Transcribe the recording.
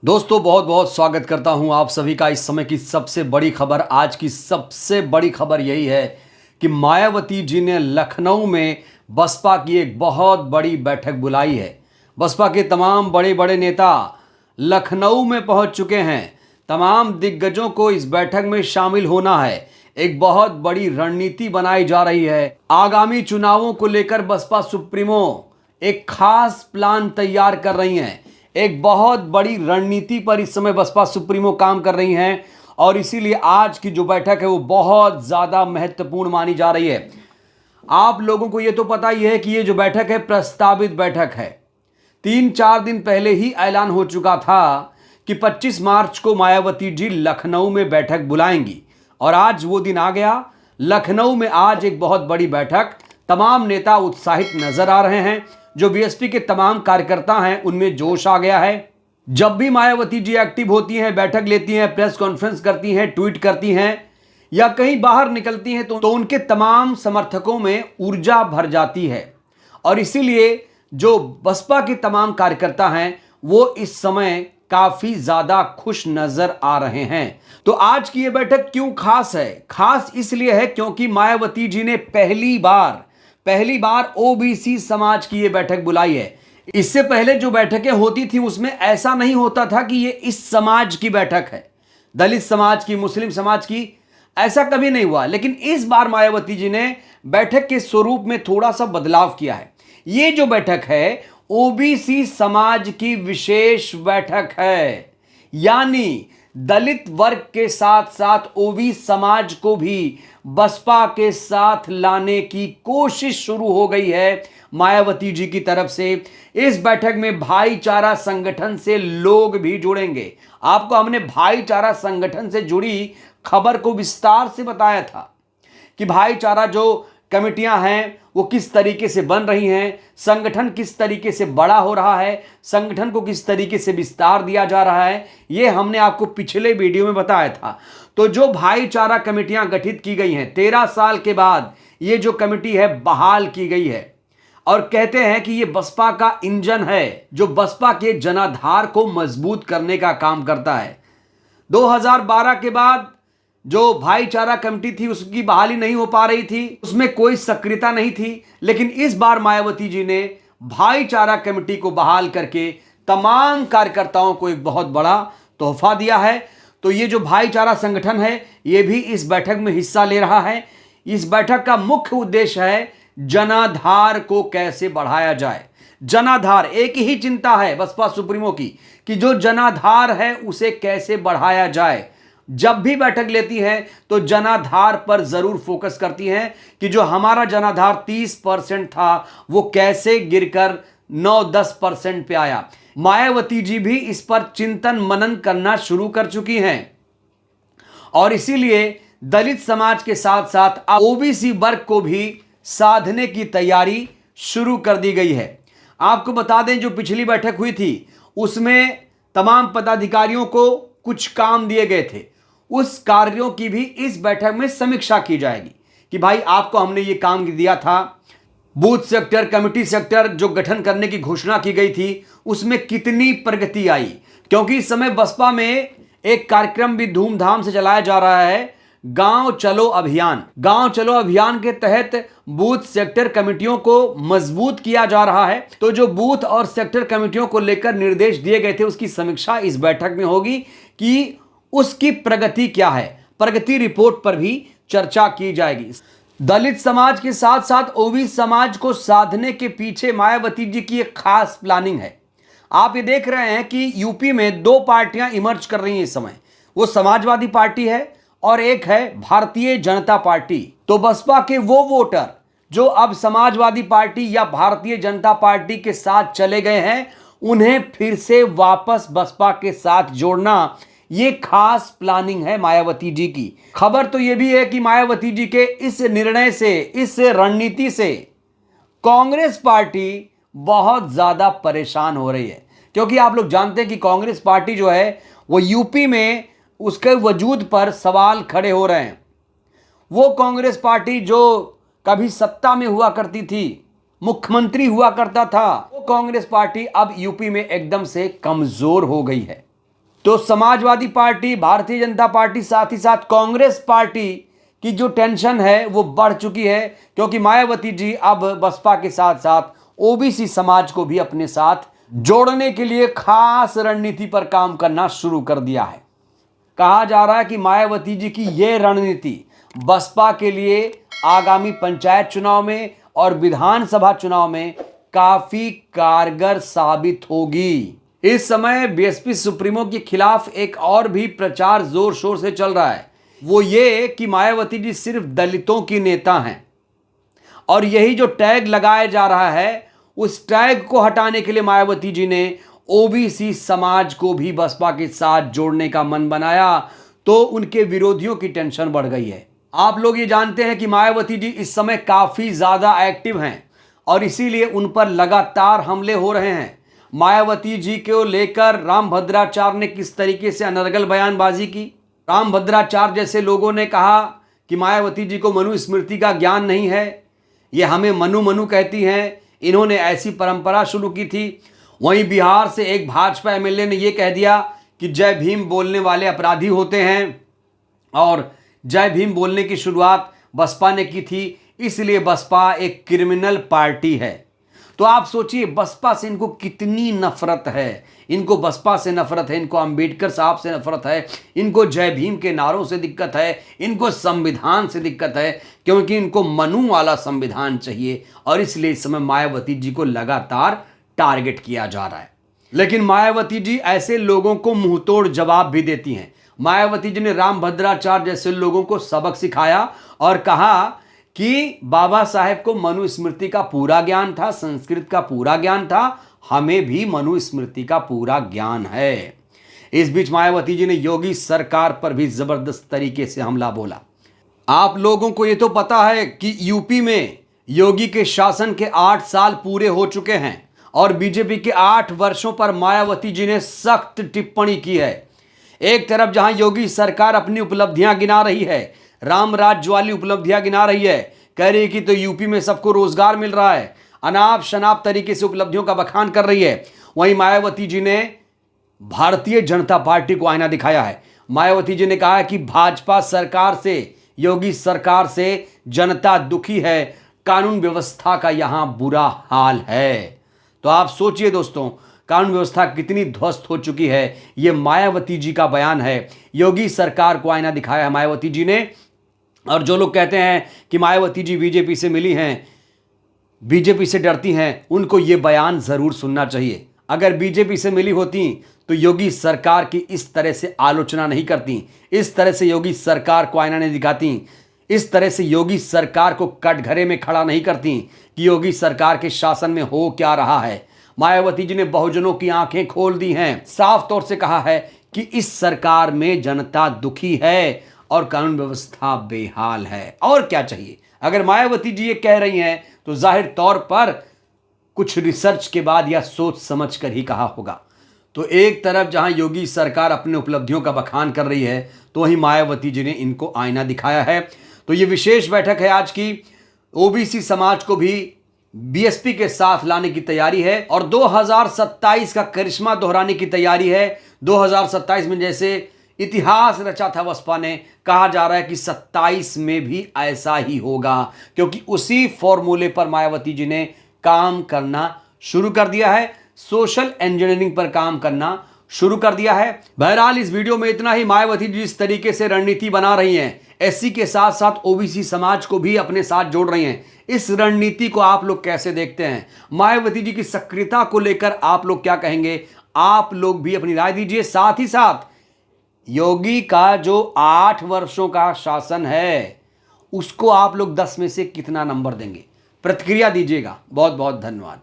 दोस्तों बहुत बहुत स्वागत करता हूं आप सभी का। इस समय की सबसे बड़ी खबर, आज की सबसे बड़ी खबर यही है कि मायावती जी ने लखनऊ में बसपा की एक बहुत बड़ी बैठक बुलाई है। बसपा के तमाम बड़े बड़े नेता लखनऊ में पहुंच चुके हैं। तमाम दिग्गजों को इस बैठक में शामिल होना है। एक बहुत बड़ी रणनीति बनाई जा रही है। आगामी चुनावों को लेकर बसपा सुप्रीमो एक खास प्लान तैयार कर रही हैं। एक बहुत बड़ी रणनीति पर इस समय बसपा सुप्रीमो काम कर रही हैं और इसीलिए आज की जो बैठक है वो बहुत ज़्यादा महत्वपूर्ण मानी जा रही है। आप लोगों को ये तो पता ही है कि ये जो बैठक है प्रस्तावित बैठक है। 3-4 दिन पहले ही ऐलान हो चुका था कि 25 मार्च को मायावती जी लखनऊ में बैठक बुलाएंगी और आज वो दिन आ गया। लखनऊ में आज एक बहुत बड़ी बैठक, तमाम नेता उत्साहित नजर आ रहे हैं। जो बीएसपी के तमाम कार्यकर्ता हैं उनमें जोश आ गया है। जब भी मायावती जी एक्टिव होती हैं, बैठक लेती हैं, प्रेस कॉन्फ्रेंस करती हैं, ट्वीट करती हैं या कहीं बाहर निकलती हैं तो उनके तमाम समर्थकों में ऊर्जा भर जाती है और इसीलिए जो बसपा के तमाम कार्यकर्ता हैं वो इस समय काफी ज्यादा खुश नजर आ रहे हैं। तो आज की ये बैठक क्यों खास है? खास इसलिए है क्योंकि मायावती जी ने पहली बार ओबीसी समाज की ये बैठक बुलाई है। इससे पहले जो बैठकें होती थी उसमें ऐसा नहीं होता था कि ये इस समाज की बैठक है, दलित समाज की, मुस्लिम समाज की, ऐसा कभी नहीं हुआ। लेकिन इस बार मायावती जी ने बैठक के स्वरूप में थोड़ा सा बदलाव किया है। ये जो बैठक है ओबीसी समाज की विशेष बैठक है, यानी दलित वर्ग के साथ साथ ओबीसी समाज को भी बसपा के साथ लाने की कोशिश शुरू हो गई है मायावती जी की तरफ से। इस बैठक में भाईचारा संगठन से लोग भी जुड़ेंगे। आपको हमने भाईचारा संगठन से जुड़ी खबर को विस्तार से बताया था कि भाईचारा जो कमेटियां हैं वो किस तरीके से बन रही हैं, संगठन किस तरीके से बड़ा हो रहा है, संगठन को किस तरीके से विस्तार दिया जा रहा है, ये हमने आपको पिछले वीडियो में बताया था। तो जो भाईचारा कमेटियां गठित की गई हैं 13 साल के बाद ये जो कमेटी है बहाल की गई है और कहते हैं कि ये बसपा का इंजन है जो बसपा के जनाधार को मजबूत करने का काम करता है। 2012 के बाद जो भाईचारा कमेटी थी उसकी बहाली नहीं हो पा रही थी, उसमें कोई सक्रियता नहीं थी, लेकिन इस बार मायावती जी ने भाईचारा कमेटी को बहाल करके तमाम कार्यकर्ताओं को एक बहुत बड़ा तोहफा दिया है। तो ये जो भाईचारा संगठन है ये भी इस बैठक में हिस्सा ले रहा है। इस बैठक का मुख्य उद्देश्य है जनाधार को कैसे बढ़ाया जाए। जनाधार, एक ही चिंता है बसपा सुप्रीमो की कि जो जनाधार है उसे कैसे बढ़ाया जाए। जब भी बैठक लेती है तो जनाधार पर जरूर फोकस करती है कि जो हमारा जनाधार 30% था वो कैसे गिरकर 9-10% पे आया। मायावती जी भी इस पर चिंतन मनन करना शुरू कर चुकी हैं और इसीलिए दलित समाज के साथ साथ ओबीसी वर्ग को भी साधने की तैयारी शुरू कर दी गई है। आपको बता दें जो पिछली बैठक हुई थी उसमें तमाम पदाधिकारियों को कुछ काम दिए गए थे, उस कार्यों की भी इस बैठक में समीक्षा की जाएगी कि भाई आपको हमने ये काम दिया था। बूथ सेक्टर, कमेटी सेक्टर जो गठन करने की घोषणा की गई थी उसमें कितनी प्रगति आई, क्योंकि इस समय बसपा में एक कार्यक्रम भी धूमधाम से चलाया जा रहा है, गांव चलो अभियान। गांव चलो अभियान के तहत बूथ सेक्टर कमेटियों को मजबूत किया जा रहा है। तो जो बूथ और सेक्टर कमेटियों को लेकर निर्देश दिए गए थे उसकी समीक्षा इस बैठक में होगी कि उसकी प्रगति क्या है। प्रगति रिपोर्ट पर भी चर्चा की जाएगी। दलित समाज के साथ साथ ओबीसी समाज को साधने के पीछे मायावती जी की एक खास प्लानिंग है। आप ये देख रहे हैं कि यूपी में 2 पार्टियां इमर्ज कर रही हैं इस समय, वो समाजवादी पार्टी है और एक है भारतीय जनता पार्टी। तो बसपा के वो वोटर जो अब समाजवादी पार्टी या भारतीय जनता पार्टी के साथ चले गए हैं उन्हें फिर से वापस बसपा के साथ जोड़ना, ये खास प्लानिंग है मायावती जी की। खबर तो ये भी है कि मायावती जी के इस निर्णय से, इस रणनीति से कांग्रेस पार्टी बहुत ज्यादा परेशान हो रही है, क्योंकि आप लोग जानते हैं कि कांग्रेस पार्टी जो है वो यूपी में उसके वजूद पर सवाल खड़े हो रहे हैं। वो कांग्रेस पार्टी जो कभी सत्ता में हुआ करती थी, मुख्यमंत्री हुआ करता था, वो कांग्रेस पार्टी अब यूपी में एकदम से कमजोर हो गई है। तो समाजवादी पार्टी, भारतीय जनता पार्टी, साथ ही साथ कांग्रेस पार्टी की जो टेंशन है वो बढ़ चुकी है, क्योंकि मायावती जी अब बसपा के साथ साथ ओबीसी समाज को भी अपने साथ जोड़ने के लिए खास रणनीति पर काम करना शुरू कर दिया है। कहा जा रहा है कि मायावती जी की यह रणनीति बसपा के लिए आगामी पंचायत चुनाव में और विधानसभा चुनाव में काफी कारगर साबित होगी। इस समय बीएसपी सुप्रीमो के खिलाफ एक और भी प्रचार जोर शोर से चल रहा है, वो ये कि मायावती जी सिर्फ दलितों की नेता हैं, और यही जो टैग लगाया जा रहा है उस टैग को हटाने के लिए मायावती जी ने ओबीसी समाज को भी बसपा के साथ जोड़ने का मन बनाया, तो उनके विरोधियों की टेंशन बढ़ गई है। आप लोग ये जानते हैं कि मायावती जी इस समय काफी ज्यादा एक्टिव हैं और इसीलिए उन पर लगातार हमले हो रहे हैं। मायावती जी को लेकर रामभद्राचार्य ने किस तरीके से अनर्गल बयानबाजी की। रामभद्राचार्य जैसे लोगों ने कहा कि मायावती जी को मनुस्मृति का ज्ञान नहीं है, ये हमें मनु मनु कहती हैं, इन्होंने ऐसी परंपरा शुरू की थी। वहीं बिहार से एक भाजपा एमएलए ने यह कह दिया कि जय भीम बोलने वाले अपराधी होते हैं, और जय भीम बोलने की शुरुआत बसपा ने की थी, इसलिए बसपा एक क्रिमिनल पार्टी है। तो आप सोचिए बसपा से इनको कितनी नफरत है। इनको बसपा से नफरत है, इनको अंबेडकर साहब से नफरत है, इनको जय भीम के नारों से दिक्कत है, इनको संविधान से दिक्कत है, क्योंकि इनको मनु वाला संविधान चाहिए, और इसलिए इस समय मायावती जी को लगातार टारगेट किया जा रहा है। लेकिन मायावती जी ऐसे लोगों को मुंहतोड़ जवाब भी देती हैं। मायावती जी ने रामभद्राचार्य जैसे लोगों को सबक सिखाया और कहा कि बाबा साहेब को मनुस्मृति का पूरा ज्ञान था, संस्कृत का पूरा ज्ञान था, हमें भी मनुस्मृति का पूरा ज्ञान है। इस बीच मायावती जी ने योगी सरकार पर भी जबरदस्त तरीके से हमला बोला। आप लोगों को ये तो पता है कि यूपी में योगी के शासन के 8 साल पूरे हो चुके हैं और बीजेपी के 8 वर्षों पर मायावती जी ने सख्त टिप्पणी की है। एक तरफ जहां योगी सरकार अपनी उपलब्धियां गिना रही है, राम राज्य वाली उपलब्धियां गिना रही है, कह रही है कि तो यूपी में सबको रोजगार मिल रहा है, अनाप शनाप तरीके से उपलब्धियों का बखान कर रही है, वहीं मायावती जी ने भारतीय जनता पार्टी को आईना दिखाया है। मायावती जी ने कहा है कि भाजपा सरकार से, योगी सरकार से जनता दुखी है, कानून व्यवस्था का यहां बुरा हाल है। तो आप सोचिए दोस्तों, कानून व्यवस्था कितनी ध्वस्त हो चुकी है, यह मायावती जी का बयान है। योगी सरकार को आईना दिखाया है मायावती जी ने। और जो लोग कहते हैं कि मायावती जी बीजेपी से मिली हैं, बीजेपी से डरती हैं, उनको यह बयान जरूर सुनना चाहिए। अगर बीजेपी से मिली होती तो योगी सरकार की इस तरह से आलोचना नहीं करती, इस तरह से योगी सरकार को आईना नहीं दिखाती, इस तरह से योगी सरकार को कटघरे में खड़ा नहीं करती कि योगी सरकार के शासन में हो क्या रहा है। मायावती जी ने बहुजनों की आंखें खोल दी हैं, साफ तौर से कहा है कि इस सरकार में जनता दुखी है और कानून व्यवस्था बेहाल है। और क्या चाहिए? अगर मायावती जी ये कह रही हैं तो जाहिर तौर पर कुछ रिसर्च के बाद या सोच समझ कर ही कहा होगा। तो एक तरफ जहां योगी सरकार अपने उपलब्धियों का बखान कर रही है, तो वहीं मायावती जी ने इनको आईना दिखाया है। तो ये विशेष बैठक है आज की, ओबीसी समाज को भी बीएसपी के साथ लाने की तैयारी है और 2027 का करिश्मा दोहराने की तैयारी है। 2027 में जैसे इतिहास रचा था बसपा ने, कहा जा रहा है कि 27 में भी ऐसा ही होगा, क्योंकि उसी फॉर्मूले पर मायावती जी ने काम करना शुरू कर दिया है, सोशल इंजीनियरिंग पर काम करना शुरू कर दिया है। बहरहाल इस वीडियो में इतना ही। मायावती जी जिस तरीके से रणनीति बना रही हैं, एससी के साथ साथ ओबीसी समाज को भी अपने साथ जोड़ रही हैं, इस रणनीति को आप लोग कैसे देखते हैं? मायावती जी की सक्रियता को लेकर आप लोग क्या कहेंगे? आप लोग भी अपनी राय दीजिए। साथ ही साथ योगी का जो 8 वर्षों का शासन है, उसको आप लोग 10 में से कितना नंबर देंगे? प्रतिक्रिया दीजिएगा। बहुत बहुत धन्यवाद।